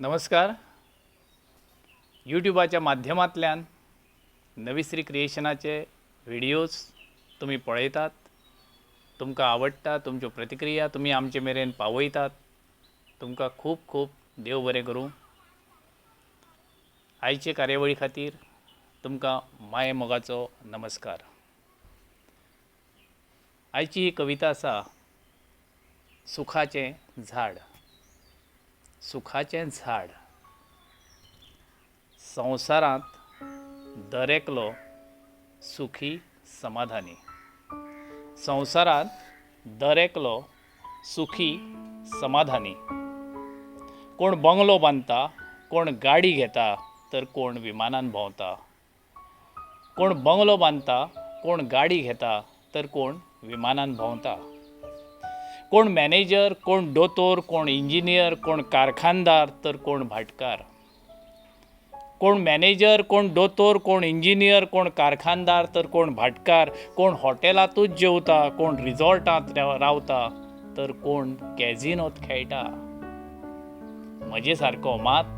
नमस्कार. यूट्यूबाच्या माध्यमांतल्यान नवीश्री क्रिएशनाचे व्हिडिओज तुम्ही पळयतात, तुमकां आवडटा, तुमच्यो प्रतिक्रिया तुम्ही आमचे मेरेन पावयतात. तुमकां खूब खूब देव बरें करूं. आयचे कार्यावळी खातीर तुमकां माये मोगाचो नमस्कार. आयची ही कविता आसा सुखाचें झाड. सुखाचें झाड. संवसारांत दरेकलो सुखी समाधानी. संवसारांत दरेकलो सुखी समाधानी. कोण बंगलो बांदता, कोण गाडी घेता, तर कोण विमानान भोंवता. कोण बंगलो बांदता, कोण गाडी घेता, तर कोण विमानान भोंवता. कोण मॅनेजर, कोण दोतोर, कोण इंजिनियर, कोण कारखानदार, तर कोण भाटकार. कोण मॅनेजर, कोण दोतोर, कोण इंजिनियर, कोण कारखानदार, तर कोण भाटकार. कोण हॉटेलांतूच जेवता, कोण रिजॉर्टांत रावता, तर कोण कॅझिनोत खेळटा. म्हजे सारको मात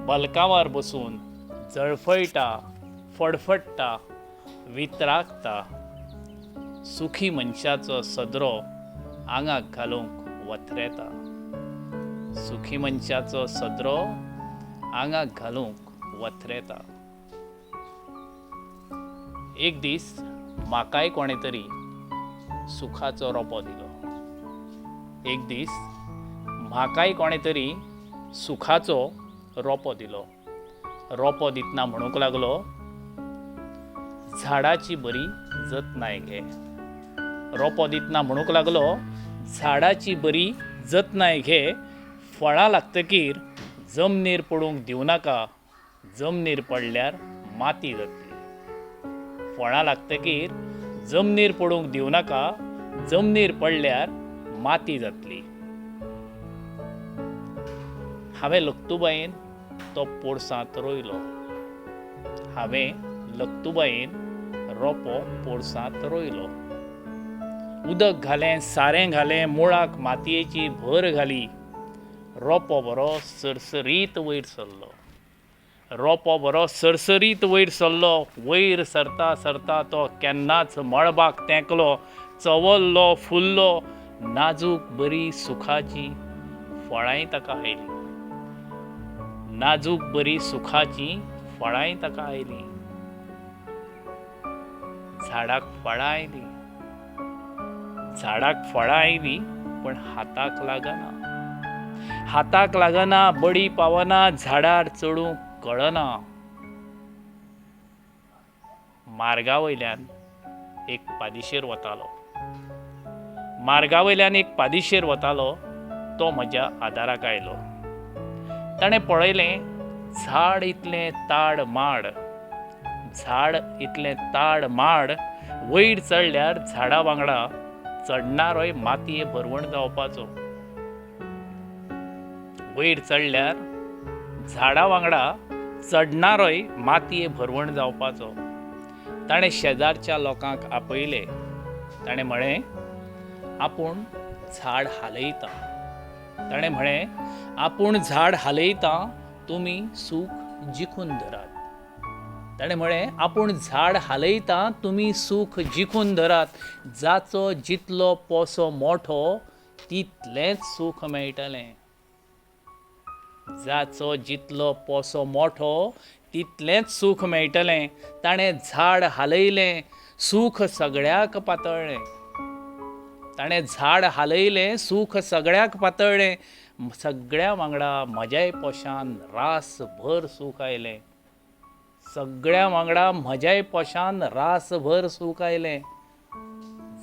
बलकांवार बसून जळफळटा, फडफडटा, वितरागता. सुखी मनशाचो सदरो आंगाक घालूंक वथरेता. सुखी मनशाचो सदरो आंगाक घालूंक वथरेता. एक दीस म्हाकाय कोणे तरी सुखाचो रोपो दिलो. एक दीस म्हाकाय कोणे तरी सुखाचो रोपो दिलो. रोपो दितना म्हणूंक लागलो, झाडाची बरी जतनाय घे. रोपो दितना म्हणूंक लागलो, झाडाची बरी जतनाय घे. फळां लागतकीर जमनीर पडूंक दिवं नाका. जमनीर पडल्यार माती जातली. फळां लागतकीर जमनीर पडूंक दिवं नाका. जमनीर पडल्यार माती जातली. हांवें लक्तूबायेन तो पोरसांत रोयलो. हांवें लक्तूबायेन रोपो पोरसांत रोयलो. उदक घालें, सारें घालें, मुळाक मातयेची भर घाली. रोपो बरो सरसरीत वयर सरलो. रोपो बरो सरसरीत वयर सरलो. वयर सरता सरता तो केन्नाच मळबाक तेंकलो. चंवरलो, फुल्लो. नाजूक बरी सुखाची फळांय ताका आयली. नाजूक बरी सुखाची फळांय ताका आयली. झाडाक फळां आयली. झाडाक फळां आयली, पण हाताक लागना. हाताक लागना, बडी पावना, झाडार चडूंक कळना. मार्गा वयल्यान एक पादेशेर वतालो. मार्गा वयल्यान एक पादेशेर वतालो. तो म्हज्या आदाराक आयलो. ताणें पळयलें, झाड इतलें ताड माड. झाड इतलें ताड माड. वयर चडल्यार झाडा वांगडा चडणारोय मातये भरवण जावपाचो. वयर चडल्यार झाडा वांगडा चडणारोय मातये भरवण जावपाचो. ताणें शेजारच्या लोकांक आपयले. ताणें म्हळें, आपूण झाड हालयता. ताणें म्हळें, आपूण झाड हालयता, तुमी सूख जिखून धरात. ताणें म्हळें, आपूण झाड हालयता, तुमी सूख जिखून धरात. जाचो जितलो पोसो मोठो, तितलेंच सूख मेळटलें. जाचो जितलो पोसो मोठो, तितलेंच सूख मेळटलें. ताणें झाड हालयलें, सूख सगळ्याक पातळ्ळें. ताणें झाड हालयलें, सूख सगळ्याक पातळ्ळें. सगळ्या वांगडा म्हज्याय पोशान रासभर सूख आयलें. सगळ्या वांगडा म्हज्याय पोशान रासभर सूख आयलें.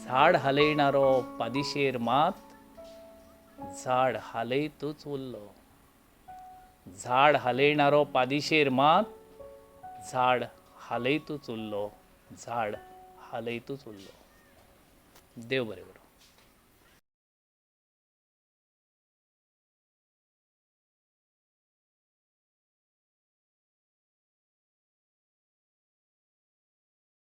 झाड हालयणारो पादेशेर मात झाड हालयतूच उरलो. झाड हालयणारो पादेशेर मात झाड हालयतूच उरलो. झाड हालयतूच उरलो. देव बरें करूं.